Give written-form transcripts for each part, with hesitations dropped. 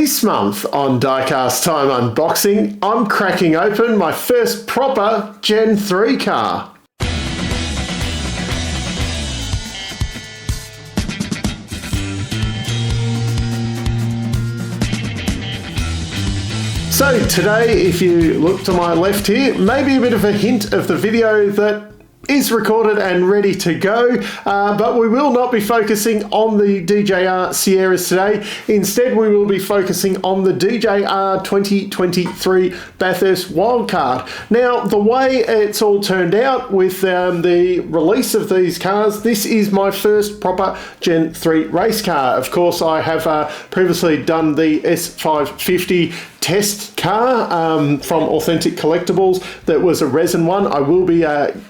This month on Diecast Time Unboxing, I'm cracking open my first proper Gen 3 car. So today, if you look to my left here, maybe a bit of a hint of the video that is recorded and ready to go, but we will not be focusing on the DJR Sierras today. Instead, we will be focusing on the DJR 2023 Bathurst Wildcard. Now, the way it's all turned out with the release of these cars, this is my first proper Gen 3 race car. Of course, I have previously done the S550 test car from Authentic Collectibles. That was a resin one. I will be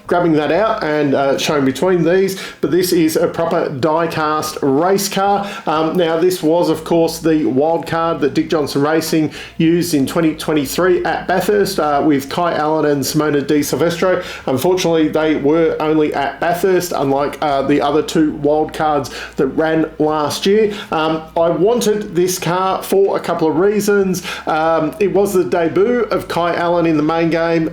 grabbing that out and showing between these, but this is a proper die-cast race car. Now this was of course the wildcard that Dick Johnson Racing used in 2023 at Bathurst with Kai Allen and Simona de Silvestro. Unfortunately they were only at Bathurst, unlike the other two wildcards that ran last year. I wanted this car for a couple of reasons. It was the debut of Kai Allen in the main game.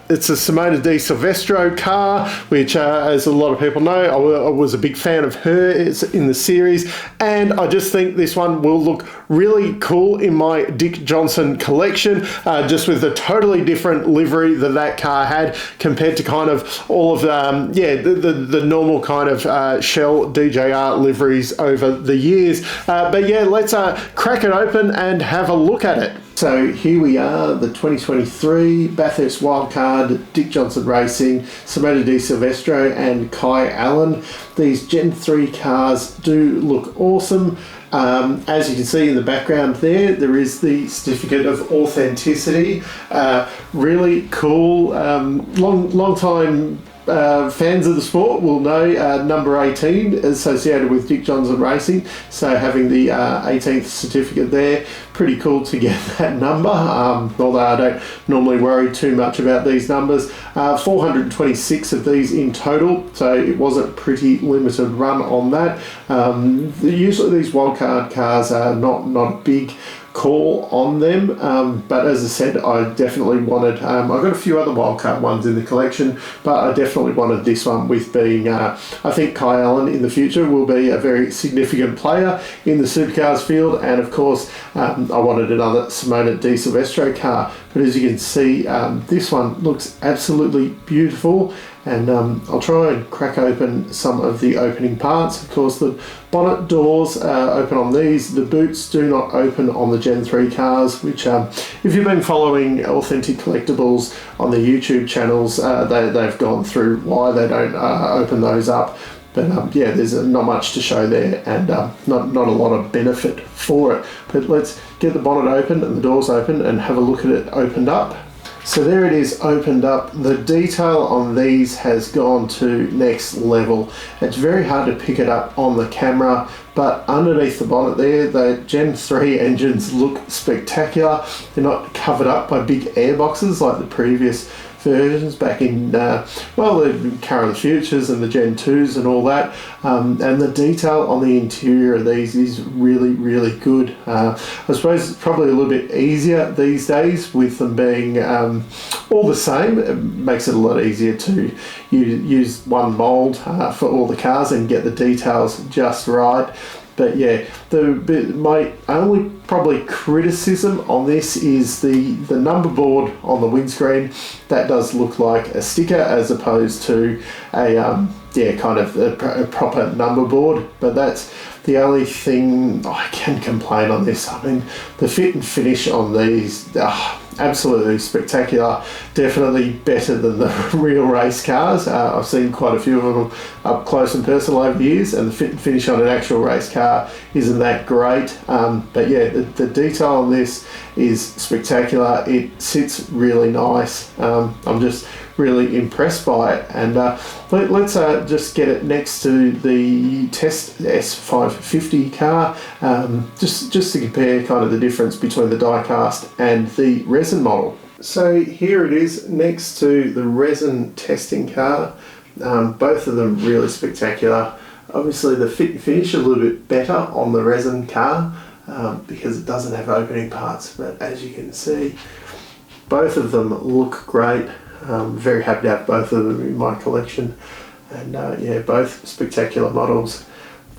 It's a Simona de Silvestro car, which as a lot of people know, I was a big fan of her in the series, and I just think this one will look really cool in my Dick Johnson collection, just with a totally different livery that car had compared to kind of all of the normal kind of Shell DJR liveries over the years. But yeah, let's crack it open and have a look at it. So here we are, the 2023 Bathurst Wildcard, Dick Johnson Racing, Simona de Silvestro and Kai Allen. These Gen 3 cars do look awesome. As you can see in the background there is the certificate of authenticity. Really cool, long time fans of the sport will know number 18 associated with Dick Johnson Racing, so having the 18th certificate there, pretty cool to get that number, although I don't normally worry too much about these numbers. 426 of these in total, so it was a pretty limited run on that. Usually these wildcard cars are not a big call on them, but as I said, I definitely wanted, I've got a few other wildcard ones in the collection, but I definitely wanted this one, with being, I think Kai Allen in the future will be a very significant player in the Supercars field, and of course I wanted another Simona de Silvestro car. But as you can see, this one looks absolutely beautiful, and I'll try and crack open some of the opening parts. Of course, the bonnet doors open on these. The boots do not open on the Gen 3 cars, which if you've been following Authentic Collectibles on the YouTube channels, they've gone through why they don't open those up. But yeah, there's not much to show there, and not a lot of benefit for it. But let's get the bonnet open and the doors open and have a look at it opened up. So there it is, opened up. The detail on these has gone to next level. It's very hard to pick it up on the camera, but underneath the bonnet there, the Gen 3 engines look spectacular. They're not covered up by big air boxes like the previous versions back in, the Car of the Futures and the Gen 2s and all that. And the detail on the interior of these is really, really good. I suppose it's probably a little bit easier these days with them being all the same. It makes it a lot easier to use one mould for all the cars and get the details just right. But yeah, my only probably criticism on this is the number board on the windscreen. That does look like a sticker as opposed to a kind of a proper number board. But that's the only thing I can complain on this. I mean, the fit and finish on these, absolutely spectacular. Definitely better than the real race cars. I've seen quite a few of them up close and personal over the years, and the fit and finish on an actual race car isn't that great. But yeah, the detail on this is spectacular. It sits really nice. I'm just really impressed by it, and let's just get it next to the test S550 car, just to compare kind of the difference between the die-cast and the resin model. So here it is next to the resin testing car. Both of them really spectacular. Obviously the fit and finish a little bit better on the resin car. because it doesn't have opening parts, but as you can see, both of them look great. Very happy to have both of them in my collection, and yeah, both spectacular models.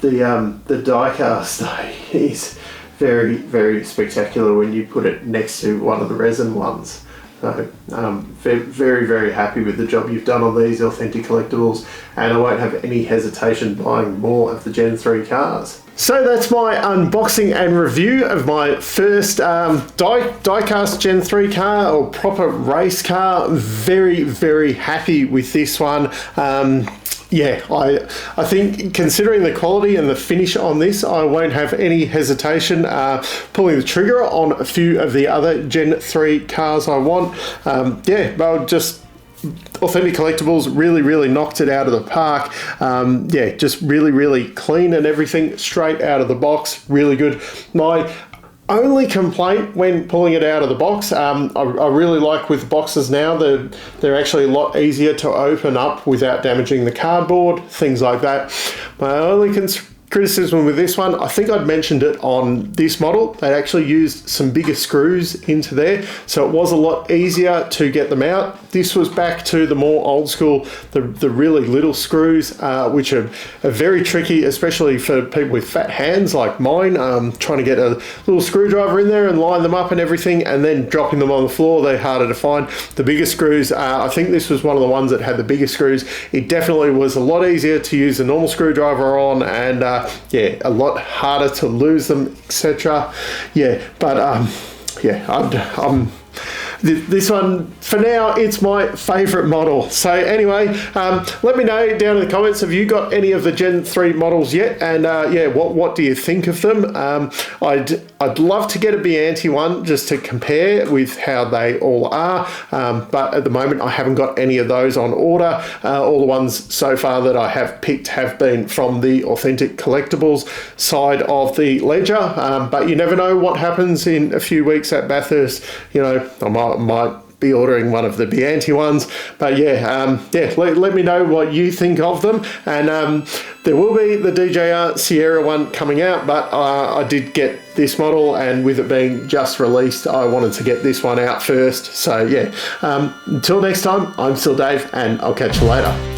The die-cast though is very, very spectacular when you put it next to one of the resin ones. So very, very happy with the job you've done on these Authentic Collectibles, and I won't have any hesitation buying more of the Gen 3 cars. So that's my unboxing and review of my first die-cast Gen 3 car, or proper race car. Very, very happy with this one. Yeah, I think considering the quality and the finish on this, I won't have any hesitation pulling the trigger on a few of the other Gen 3 cars I want. Yeah, but just Authentic Collectibles really, really knocked it out of the park. Yeah, just really, really clean and everything straight out of the box. Really good. My only complaint when pulling it out of the box, I really like with boxes now, they're actually a lot easier to open up without damaging the cardboard, things like that. My only criticism with this one, I think I'd mentioned it on this model, they actually used some bigger screws into there, so it was a lot easier to get them out. This was back to the more old school, the really little screws, which are very tricky, especially for people with fat hands like mine, trying to get a little screwdriver in there and line them up and everything, and then dropping them on the floor, they're harder to find. The bigger screws, I think this was one of the ones that had the bigger screws. It definitely was a lot easier to use a normal screwdriver on, and yeah, a lot harder to lose them, etc. Yeah, but yeah, this one, for now, it's my favourite model. So anyway, let me know down in the comments, have you got any of the Gen 3 models yet? And yeah, what do you think of them? I'd love to get a Bianti one just to compare with how they all are, but at the moment I haven't got any of those on order. All the ones so far that I have picked have been from the Authentic Collectibles side of the ledger, but you never know what happens in a few weeks at Bathurst. You know, I might be ordering one of the Bianti ones, but yeah, yeah, let me know what you think of them. And there will be the DJR Sierra one coming out, but I did get this model, and with it being just released, I wanted to get this one out first. So yeah, until next time, I'm still Dave, and I'll catch you later.